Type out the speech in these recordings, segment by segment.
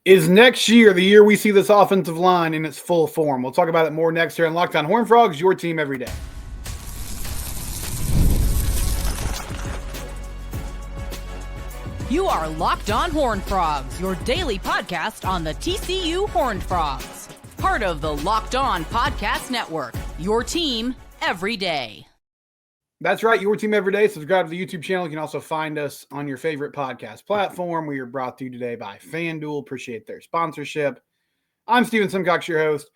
Is next year the year we see this offensive line in its full form? We'll talk about it more next year on Locked On Horned Frogs, your team every day. You are Locked On Horned Frogs, your daily podcast on the TCU Horned Frogs. Part of the Locked On Podcast Network, your team every day. That's right, your team every day. Subscribe to the YouTube channel. You can also find us on your favorite podcast platform. We are brought to you today by FanDuel. Appreciate their sponsorship. I'm Steven Simcox, your host.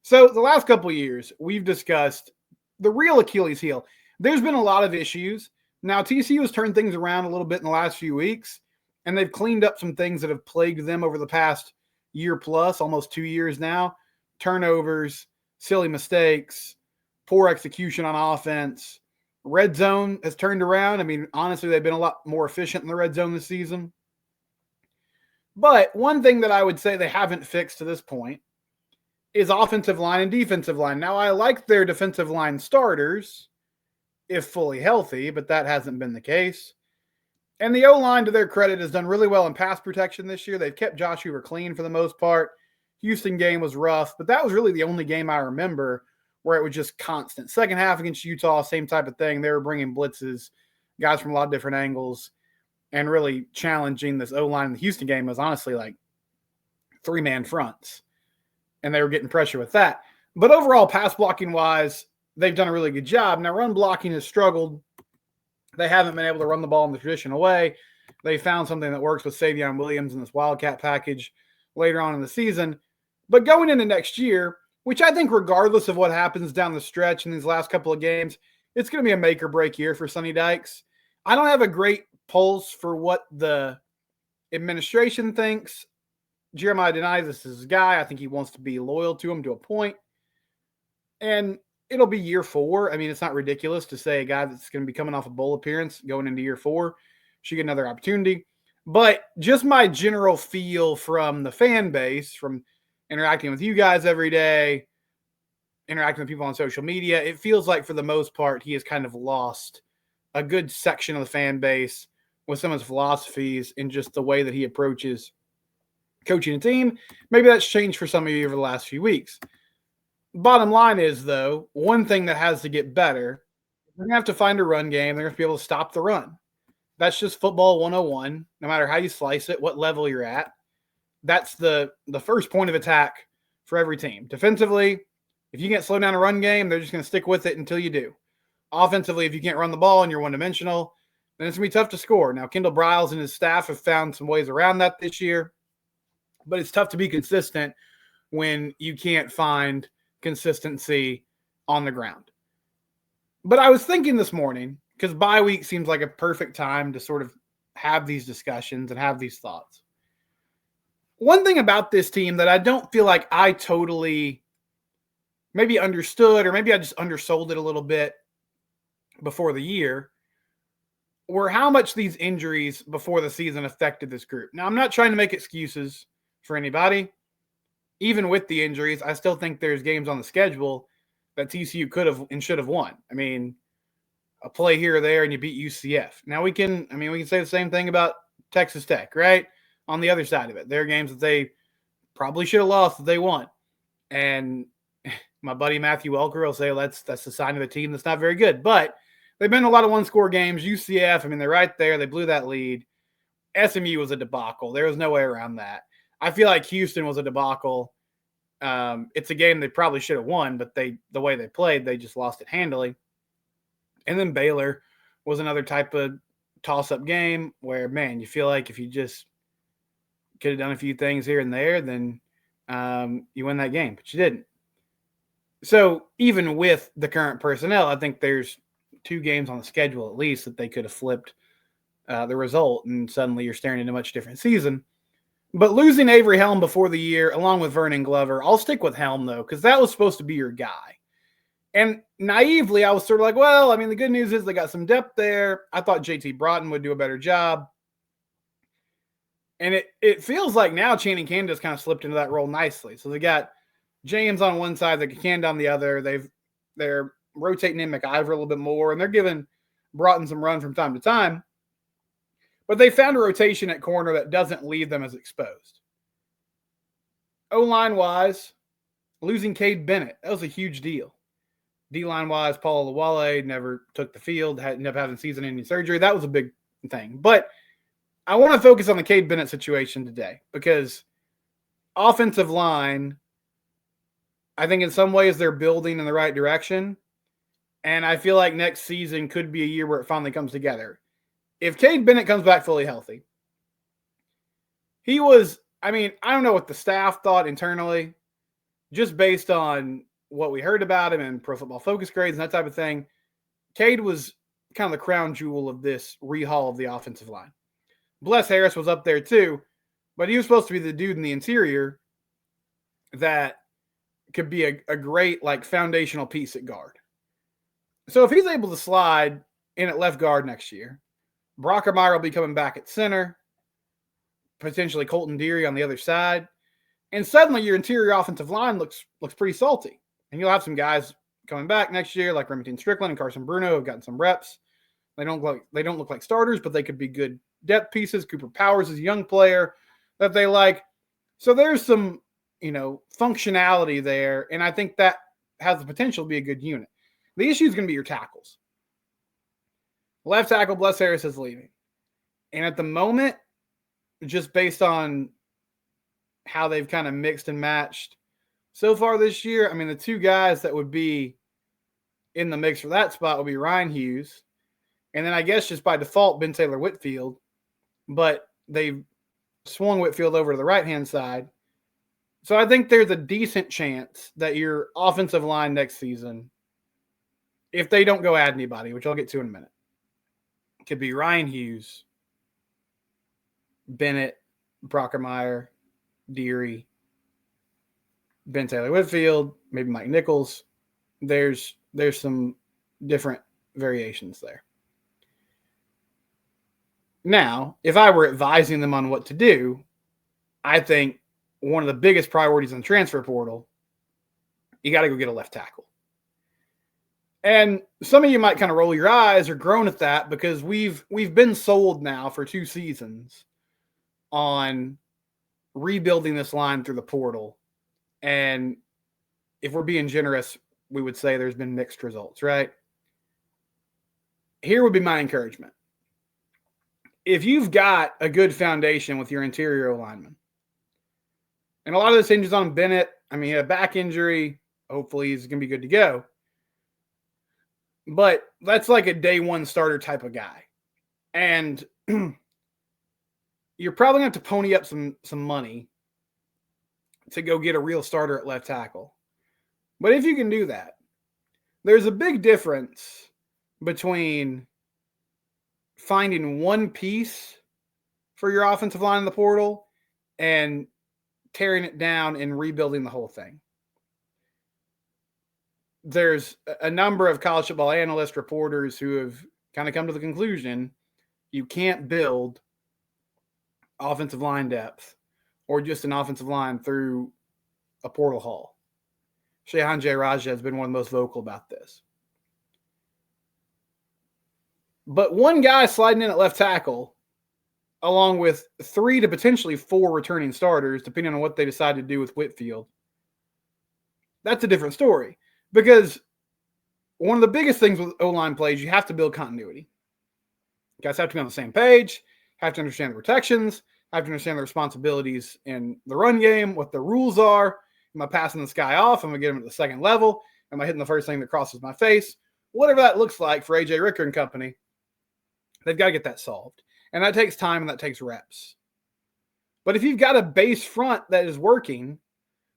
So the last couple of years, we've discussed the real Achilles heel. There's been a lot of issues. Now, TCU has turned things around a little bit in the last few weeks, and they've cleaned up some things that have plagued them over the past year plus, almost 2 years now. Turnovers, silly mistakes, poor execution on offense. Red zone has turned around. I mean, honestly, they've been a lot more efficient in the red zone this season. But one thing that I would say they haven't fixed to this point is offensive line and defensive line. Now, I like their defensive line starters if fully healthy, but that hasn't been the case. And the O-line, to their credit, has done really well in pass protection this year. They've kept Josh Hoover clean for the most part. Houston game was rough, but that was really the only game I remember where it was just constant. Second half against Utah, same type of thing. They were bringing blitzes, guys from a lot of different angles, and really challenging this O-line. The Houston game was honestly like three-man fronts, and they were getting pressure with that. But overall, pass blocking-wise, they've done a really good job. Now, run blocking has struggled. They haven't been able to run the ball in the traditional way. They found something that works with Savion Williams in this Wildcat package later on in the season. But going into next year, which I think regardless of what happens down the stretch in these last couple of games, it's going to be a make or break year for Sonny Dykes. I don't have a great pulse for what the administration thinks. Jeremiah denies this is his guy. I think he wants to be loyal to him to a point. And it'll be year 4. I mean, it's not ridiculous to say a guy that's going to be coming off a bowl appearance going into year 4 should get another opportunity. But just my general feel from the fan base, from interacting with you guys every day, interacting with people on social media, it feels like for the most part, he has kind of lost a good section of the fan base with some of his philosophies and just the way that he approaches coaching a team. Maybe that's changed for some of you over the last few weeks. Bottom line is, though, one thing that has to get better, they're going to have to find a run game. They're going to be able to stop the run. That's just football 101, no matter how you slice it, what level you're at. That's the first point of attack for every team. Defensively, if you can't slow down a run game, they're just going to stick with it until you do. Offensively, if you can't run the ball and you're one-dimensional, then it's going to be tough to score. Now, Kendall Briles and his staff have found some ways around that this year, but it's tough to be consistent when you can't find consistency on the ground. But I was thinking this morning, because bye week seems like a perfect time to sort of have these discussions and have these thoughts. One thing about this team that I don't feel like I totally maybe understood, or maybe I just undersold it a little bit before the year, were how much these injuries before the season affected this group. Now, I'm not trying to make excuses for anybody. Even with the injuries, I still think there's games on the schedule that TCU could have and should have won. I mean, a play here or there and you beat UCF. Now we can say the same thing about Texas Tech, right? On the other side of it, there are games that they probably should have lost that they won. And my buddy Matthew Welker will say that's the sign of a team that's not very good. But they've been a lot of one-score games. UCF, I mean, they're right there. They blew that lead. SMU was a debacle. There was no way around that. I feel like Houston was a debacle. It's a game they probably should have won, but the way they played, they just lost it handily. And then Baylor was another type of toss-up game where, man, you feel like if you just could have done a few things here and there, then you win that game, but you didn't. So even with the current personnel, I think there's 2 games on the schedule at least that they could have flipped the result, and suddenly you're staring at a much different season. But losing Avery Helm before the year, along with Vernon Glover, I'll stick with Helm, though, because that was supposed to be your guy. And naively, I was sort of like, well, I mean, the good news is they got some depth there. I thought JT Broughton would do a better job. And it feels like now Channing Candace kind of slipped into that role nicely. So they got James on one side, they got Candace on the other. They're rotating in McIver a little bit more, and they're giving Broughton some run from time to time. But they found a rotation at corner that doesn't leave them as exposed. O-line wise, losing Cade Bennett, that was a huge deal. D-line wise, Paul Lawale never took the field, ended up having season-ending surgery. That was a big thing. But I want to focus on the Cade Bennett situation today because offensive line, I think in some ways they're building in the right direction. And I feel like next season could be a year where it finally comes together. If Cade Bennett comes back fully healthy, he was, I don't know what the staff thought internally, just based on what we heard about him and Pro Football Focus grades and that type of thing. Cade was kind of the crown jewel of this rehaul of the offensive line. Bless Harris was up there too, but he was supposed to be the dude in the interior that could be a great foundational piece at guard. So if he's able to slide in at left guard next year, Brockermeyer will be coming back at center, potentially Colton Deary on the other side, and suddenly your interior offensive line looks pretty salty. And you'll have some guys coming back next year like Remington Strickland and Carson Bruno have gotten some reps. They don't look like starters, but they could be good depth pieces. Cooper Powers is a young player that they like. So there's some, functionality there, and I think that has the potential to be a good unit. The issue is going to be your tackles. Left tackle Bless Harris is leaving. And at the moment, just based on how they've kind of mixed and matched so far this year, the two guys that would be in the mix for that spot would be Ryan Hughes, and then I guess just by default, Ben Taylor Whitfield. But they've swung Whitfield over to the right-hand side. So I think there's a decent chance that your offensive line next season, if they don't go add anybody, which I'll get to in a minute, could be Ryan Hughes, Bennett, Brockermeyer, Deary, Ben Taylor Whitfield, maybe Mike Nichols. There's some different variations there. Now, if I were advising them on what to do, I think one of the biggest priorities in the transfer portal, you got to go get a left tackle. And some of you might kind of roll your eyes or groan at that because we've been sold now for 2 seasons on rebuilding this line through the portal. And if we're being generous, we would say there's been mixed results, right? Here would be my encouragement. If you've got a good foundation with your interior O-lineman, and a lot of this hinges on Bennett. He had a back injury. Hopefully he's going to be good to go. But that's like a day one starter type of guy. And you're probably going to have to pony up some money to go get a real starter at left tackle. But if you can do that, there's a big difference between finding one piece for your offensive line in the portal and tearing it down and rebuilding the whole thing. There's a number of college football analyst reporters who have kind of come to the conclusion you can't build offensive line depth or just an offensive line through a portal haul. Shehan Jayaraja has been one of the most vocal about this. But one guy sliding in at left tackle, along with 3 to potentially 4 returning starters, depending on what they decide to do with Whitfield, that's a different story. Because one of the biggest things with O-line plays, you have to build continuity. You guys have to be on the same page, have to understand the protections, have to understand the responsibilities in the run game, what the rules are. Am I passing this guy off? Am I going to get him at the second level? Am I hitting the first thing that crosses my face? Whatever that looks like for A.J. Ricker and company, they've got to get that solved. And that takes time and that takes reps. But if you've got a base front that is working,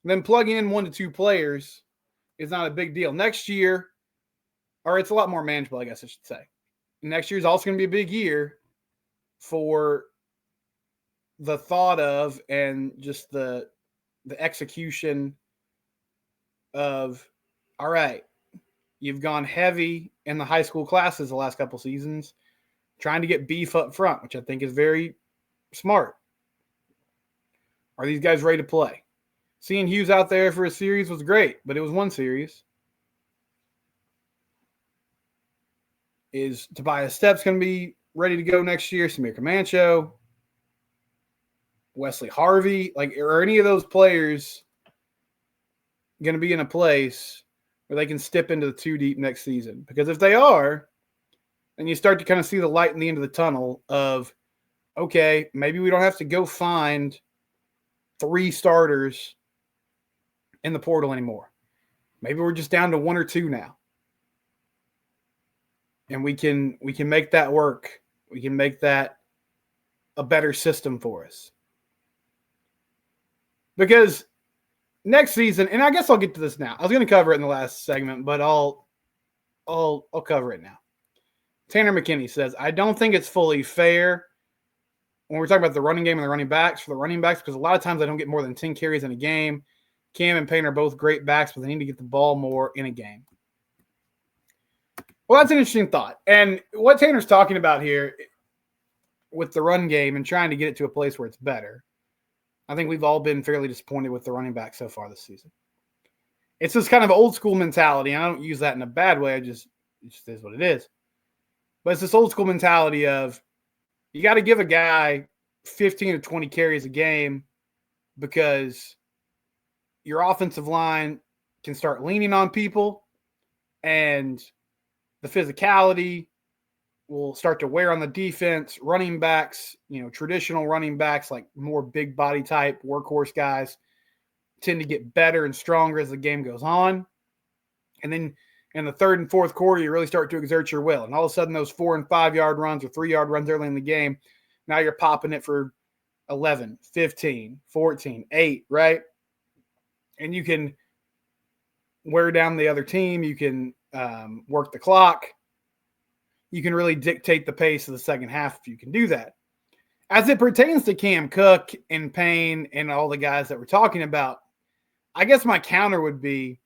then plugging in 1 to 2 players is not a big deal. Next year, or it's a lot more manageable, I guess I should say. Next year is also going to be a big year for the thought of and just the execution of, all right, you've gone heavy in the high school classes the last couple seasons, trying to get beef up front, which I think is very smart. Are these guys ready to play? Seeing Hughes out there for a series was great, but it was one series. Is Tobias Steps going to be ready to go next year? Samir Camacho, Wesley Harvey, are any of those players going to be in a place where they can step into the 2 deep next season? Because if they are, then you start to kind of see the light in the end of the tunnel of, okay, maybe we don't have to go find 3 starters in the portal anymore. Maybe we're just down to 1 or 2 now. And we can make that work. We can make that a better system for us. Because next season, and I guess I'll get to this now. I was going to cover it in the last segment, but I'll cover it now. Tanner McKinney says, I don't think it's fully fair when we're talking about the running game and the running backs for the running backs, because a lot of times they don't get more than 10 carries in a game. Cam and Payne are both great backs, but they need to get the ball more in a game. Well, that's an interesting thought. And what Tanner's talking about here with the run game and trying to get it to a place where it's better, I think we've all been fairly disappointed with the running back so far this season. It's this kind of old school mentality, and I don't use that in a bad way. It just is what it is. But it's this old school mentality of you got to give a guy 15 to 20 carries a game because your offensive line can start leaning on people and the physicality will start to wear on the defense. Running backs, traditional running backs, like more big body type workhorse guys, tend to get better and stronger as the game goes on. And then in the 3rd and 4th quarter, you really start to exert your will. And all of a sudden, those 4 and 5 yard runs or 3 yard runs early in the game, now you're popping it for 11, 15, 14, 8, right? And you can wear down the other team. You can work the clock. You can really dictate the pace of the second half if you can do that. As it pertains to Cam Cook and Payne and all the guys that we're talking about, I guess my counter would be,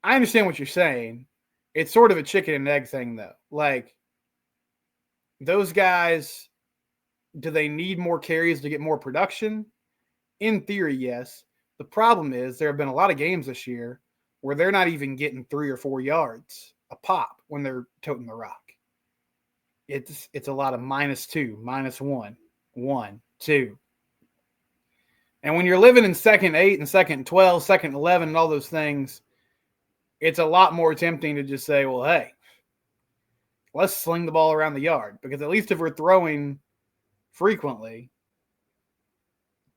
I understand what you're saying. It's sort of a chicken and egg thing, though. Like, those guys, do they need more carries to get more production? In theory, yes. The problem is there have been a lot of games this year where they're not even getting 3 or 4 yards a pop when they're toting the rock. It's a lot of -2, -1, 1, 2. And when you're living in 2nd 8 and 2nd 12, 2nd 11 and all those things, it's a lot more tempting to just say, well, hey, let's sling the ball around the yard. Because at least if we're throwing frequently,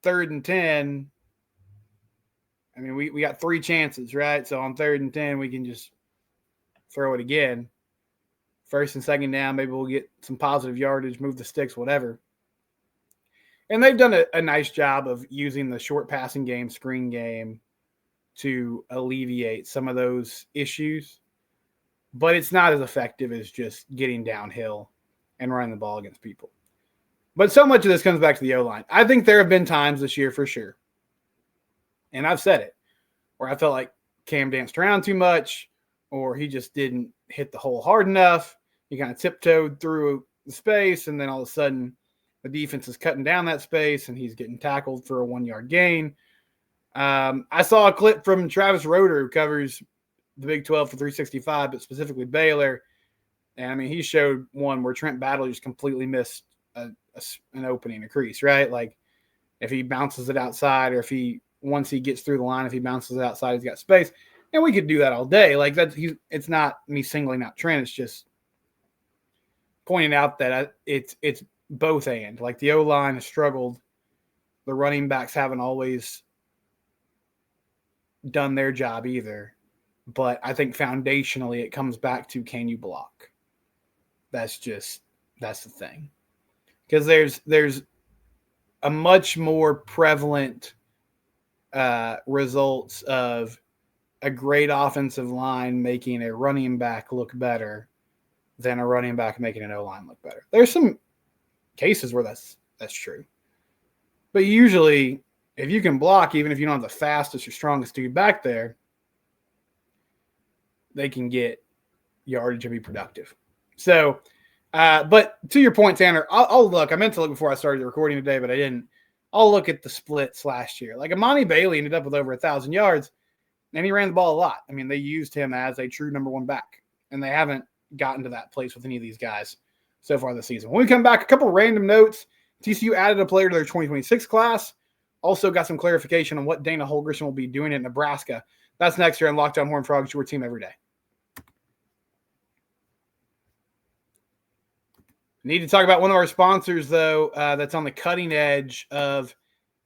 3rd and 10, I mean, we got 3 chances, right? So on 3rd and 10, we can just throw it again. 1st and 2nd down, maybe we'll get some positive yardage, move the sticks, whatever. And they've done a nice job of using the short passing game, screen game, to alleviate some of those issues. But it's not as effective as just getting downhill and running the ball against people. But so much of this comes back to the O-line. I think there have been times this year for sure, and I've said it, where I felt like Cam danced around too much, or he just didn't hit the hole hard enough. He kind of tiptoed through the space, and then all of a sudden the defense is cutting down that space, and he's getting tackled for a 1-yard gain. I saw a clip from Travis Roeder, who covers the Big 12 for 365, but specifically Baylor. And, I mean, he showed one where Trent Battle just completely missed an opening, a crease, right? Like, if he bounces it outside, or once he gets through the line, if he bounces it outside, he's got space. And we could do that all day. Like, it's not me singling out Trent. It's just pointing out that it's both and. Like, the O-line has struggled. The running backs haven't always done their job either. But I think foundationally it comes back to, can you block? That's the thing. Because there's a much more prevalent results of a great offensive line making a running back look better than a running back making an O-line look better. There's some cases where that's true. But usually, if you can block, even if you don't have the fastest or strongest dude back there, they can get yardage and be productive. So, but to your point, Tanner, I'll look. I meant to look before I started recording today, but I didn't. I'll look at the splits last year. Like, Imani Bailey ended up with over 1,000 yards, and he ran the ball a lot. I mean, they used him as a true number 1 back, and they haven't gotten to that place with any of these guys so far this season. When we come back, a couple random notes. TCU added a player to their 2026 class. Also got some clarification on what Dana Holgorsen will be doing in Nebraska. That's next year on Locked On Horned Frogs, your team every day. Need to talk about one of our sponsors, though, that's on the cutting edge of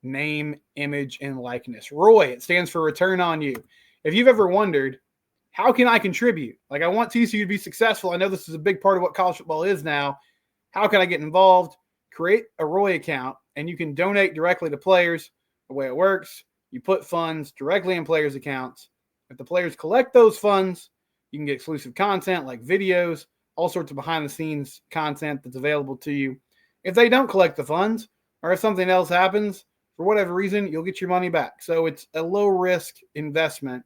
name, image, and likeness. ROY, it stands for Return on You. If you've ever wondered, how can I contribute? Like, I want TCU to be successful. I know this is a big part of what college football is now. How can I get involved? Create a ROY account, and you can donate directly to players. The way it works, you put funds directly in players' accounts. If the players collect those funds, you can get exclusive content like videos, all sorts of behind-the-scenes content that's available to you. If they don't collect the funds, or if something else happens, for whatever reason, you'll get your money back. So it's a low-risk investment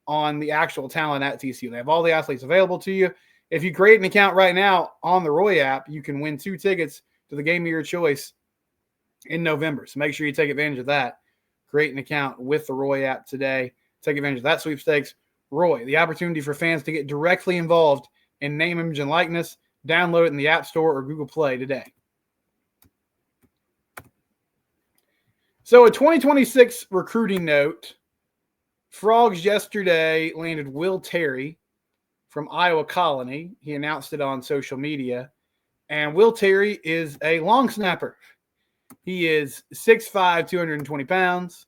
on the actual talent at TCU. They have all the athletes available to you. If you create an account right now on the ROY app, you can win 2 tickets to the game of your choice in November. So make sure you take advantage of that. Create an account with the ROY app today. Take advantage of that sweepstakes. ROY, the opportunity for fans to get directly involved in name, image, and likeness. Download it in the App Store or Google Play today. So a 2026 recruiting note. Frogs yesterday landed Will Terry from Iowa Colony. He announced it on social media. And Will Terry is a long snapper. He is 6'5", 220 pounds.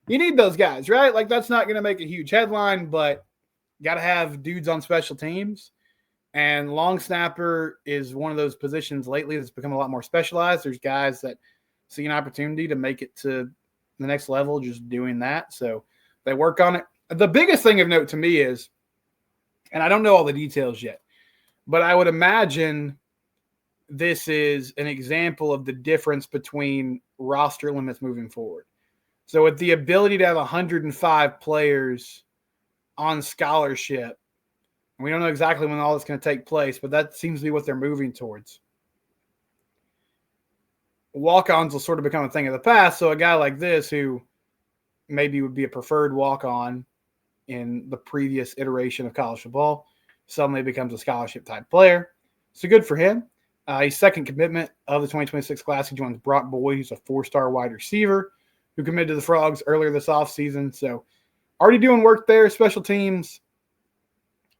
You need those guys, right? Like, that's not going to make a huge headline, but got to have dudes on special teams. And long snapper is one of those positions lately that's become a lot more specialized. There's guys that see an opportunity to make it to the next level just doing that. So they work on it. The biggest thing of note to me is, and I don't know all the details yet, but I would imagine this is an example of the difference between roster limits moving forward. So with the ability to have 105 players on scholarship, we don't know exactly when all this is going to take place, but that seems to be what they're moving towards. Walk-ons will sort of become a thing of the past. So a guy like this who maybe would be a preferred walk-on in the previous iteration of college football suddenly becomes a scholarship-type player. So good for him. He's second commitment of the 2026 class. He joins Brock Boyd, who's a 4-star wide receiver who committed to the Frogs earlier this offseason. So already doing work there. Special teams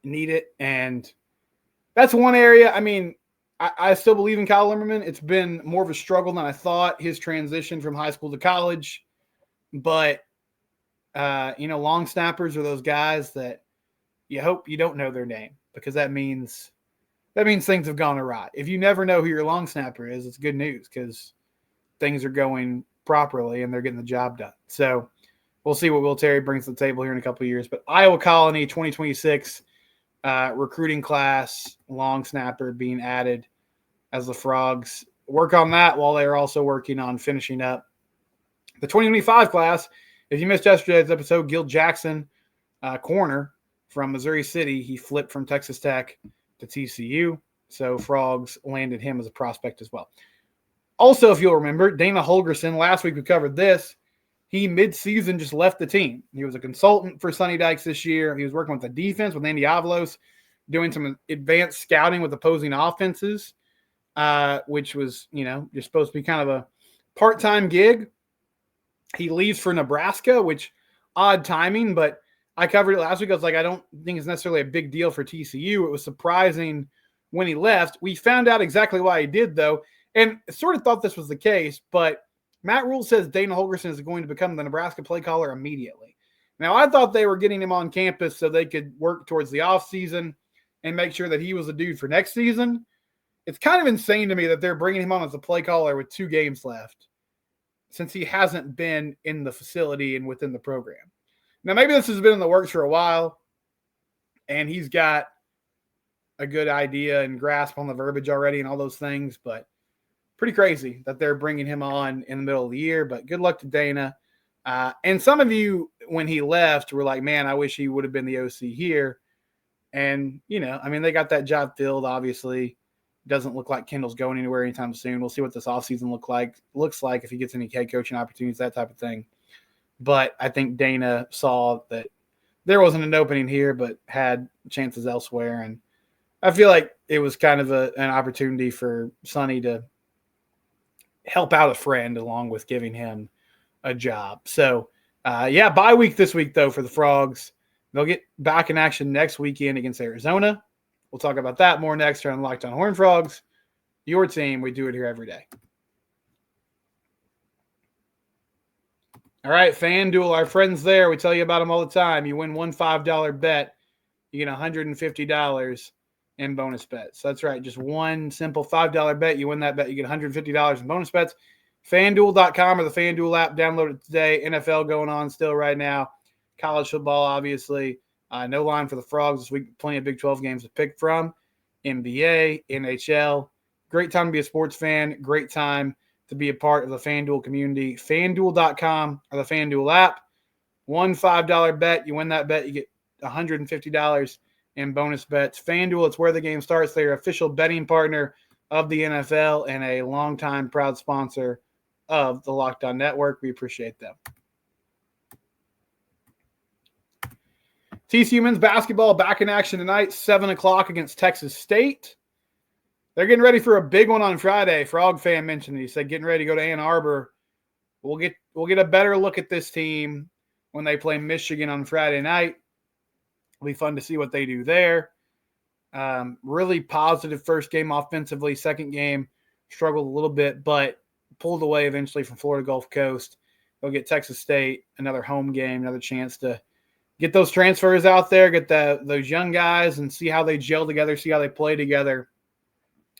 need it. And that's one area. I mean, I still believe in Kyle Limmerman. It's been more of a struggle than I thought, his transition from high school to college. But, long snappers are those guys that you hope you don't know their name, because that means things have gone awry. If you never know who your long snapper is, it's good news because things are going properly and they're getting the job done. So we'll see what Will Terry brings to the table here in a couple of years. But Iowa Colony 2026 recruiting class, long snapper being added as the Frogs work on that while they're also working on finishing up the 2025 class. If you missed yesterday's episode, Gil Jackson, corner from Missouri City, he flipped from Texas Tech to TCU. So Frogs landed him as a prospect as well. Also, if you'll remember, Dana Holgorsen, last week we covered this. He mid-season just left the team. He was a consultant for Sonny Dykes this year. He was working with the defense with Andy Avalos, doing some advanced scouting with opposing offenses, which was, just supposed to be kind of a part-time gig. He leaves for Nebraska, which odd timing, but I covered it last week. I was like, I don't think it's necessarily a big deal for TCU. It was surprising when he left. We found out exactly why he did, though, and sort of thought this was the case, but Matt Rule says Dana Holgorsen is going to become the Nebraska play caller immediately. Now, I thought they were getting him on campus so they could work towards the offseason and make sure that he was a dude for next season. It's kind of insane to me that they're bringing him on as a play caller with 2 games left, since he hasn't been in the facility and within the program. Now, maybe this has been in the works for a while, and he's got a good idea and grasp on the verbiage already and all those things, but pretty crazy that they're bringing him on in the middle of the year. But good luck to Dana. And some of you, when he left, were like, man, I wish he would have been the OC here. And, they got that job filled, obviously. Doesn't look like Kendall's going anywhere anytime soon. We'll see what this offseason looks like if he gets any head coaching opportunities, that type of thing. But I think Dana saw that there wasn't an opening here, but had chances elsewhere. And I feel like it was kind of an opportunity for Sonny to help out a friend, along with giving him a job. So, bye week this week, though, for the Frogs. They'll get back in action next weekend against Arizona. We'll talk about that more next on Locked On Horned Frogs. Your team, we do it here every day. All right, FanDuel, our friends there, we tell you about them all the time. You win one $5 bet, you get $150 in bonus bets. So that's right, just one simple $5 bet. You win that bet, you get $150 in bonus bets. FanDuel.com or the FanDuel app, download it today. NFL going on still right now. College football, obviously. No line for the Frogs this week. Plenty of Big 12 games to pick from. NBA, NHL. Great time to be a sports fan. Great time to be a part of the FanDuel community. FanDuel.com or the FanDuel app. One $5 bet. You win that bet, you get $150 in bonus bets. FanDuel, it's where the game starts. They're official betting partner of the NFL and a longtime proud sponsor of the Locked On Network. We appreciate them. TCU men's basketball back in action tonight, 7 o'clock against Texas State. They're getting ready for a big one on Friday. Frog fan mentioned it. He said, getting ready to go to Ann Arbor. We'll get a better look at this team when they play Michigan on Friday night. It'll be fun to see what they do there. Really positive first game offensively. Second game struggled a little bit, but pulled away eventually from Florida Gulf Coast. They'll get Texas State, another home game, another chance to get those transfers out there, get those young guys and see how they gel together, see how they play together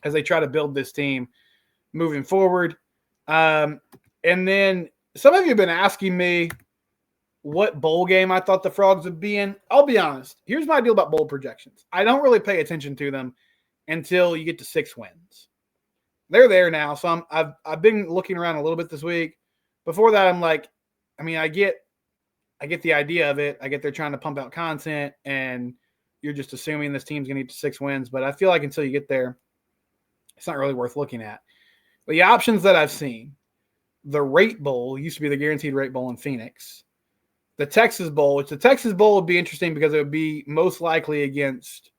as they try to build this team moving forward. And then some of you have been asking me what bowl game I thought the Frogs would be in. I'll be honest. Here's my deal about bowl projections. I don't really pay attention to them until you get to 6 wins. They're there now. So I've been looking around a little bit this week. Before that, I'm like, I get the idea of it. I get they're trying to pump out content, and you're just assuming this team's going to get to 6 wins. But I feel like until you get there, it's not really worth looking at. But the options that I've seen, the Rate Bowl used to be the Guaranteed Rate Bowl in Phoenix. The Texas Bowl, which the Texas Bowl would be interesting because it would be most likely against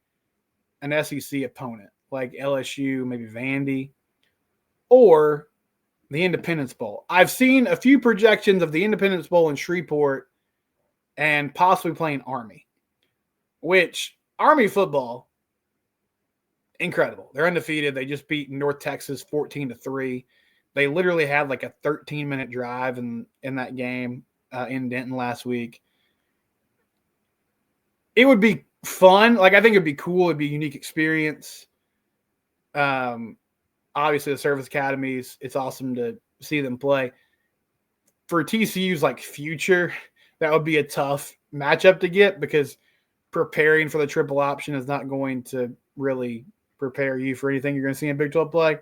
an SEC opponent like LSU, maybe Vandy, or the Independence Bowl. I've seen a few projections of the Independence Bowl in Shreveport and possibly playing Army, which Army football, incredible. They're undefeated. They just beat North Texas 14-3. They literally had like a 13-minute drive in that game in Denton last week. It would be fun. Like, I think it'd be cool. It'd be a unique experience. Obviously, the service academies, it's awesome to see them play. For TCU's like future, that would be a tough matchup to get because preparing for the triple option is not going to really prepare you for anything you're going to see in Big 12 play.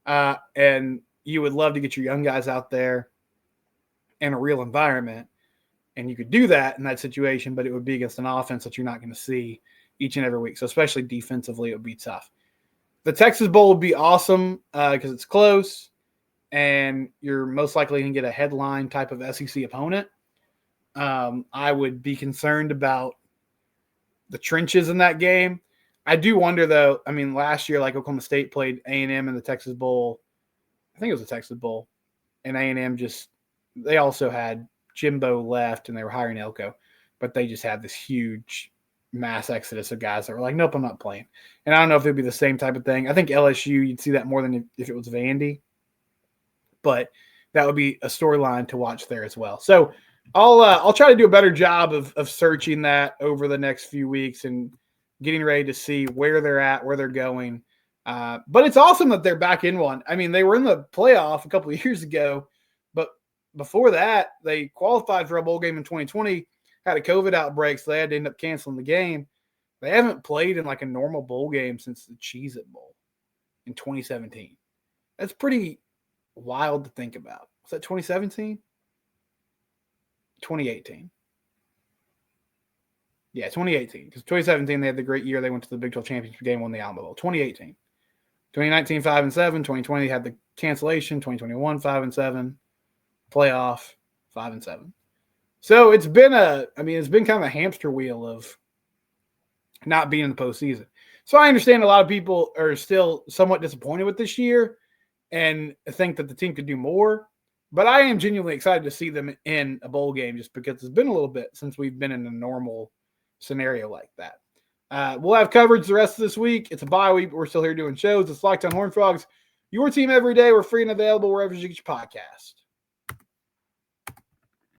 And you would love to get your young guys out there in a real environment. And you could do that in that situation, but it would be against an offense that you're not going to see each and every week. So especially defensively, it would be tough. The Texas Bowl would be awesome because it's close and you're most likely going to get a headline type of SEC opponent. I would be concerned about the trenches in that game. I do wonder, though, last year, like Oklahoma State played A&M in the Texas Bowl. I think it was the Texas Bowl. And A&M they also had Jimbo left and they were hiring Elko. But they just had this huge mass exodus of guys that were like, nope, I'm not playing. And I don't know if it would be the same type of thing. I think LSU, you'd see that more than if it was Vandy. But that would be a storyline to watch there as well. So I'll try to do a better job of searching that over the next few weeks and getting ready to see where they're at, where they're going. But it's awesome that they're back in one. They were in the playoff a couple of years ago, but before that, they qualified for a bowl game in 2020, had a COVID outbreak, so they had to end up canceling the game. They haven't played in like a normal bowl game since the Cheez-It Bowl in 2017. That's pretty wild to think about. Was that 2017? 2018. Yeah, 2018. Because 2017, they had the great year. They went to the Big 12 Championship game, won the Alamo Bowl. 2018. 2019, 5-7. 2020 had the cancellation. 2021, 5-7. Playoff, 5-7. So it's been it's been kind of a hamster wheel of not being in the postseason. So I understand a lot of people are still somewhat disappointed with this year and think that the team could do more. But I am genuinely excited to see them in a bowl game just because it's been a little bit since we've been in a normal scenario like that. We'll have coverage the rest of this week. It's a bye week, but we're still here doing shows. It's Locked on Horned Frogs, your team every day. We're free and available wherever you get your podcast.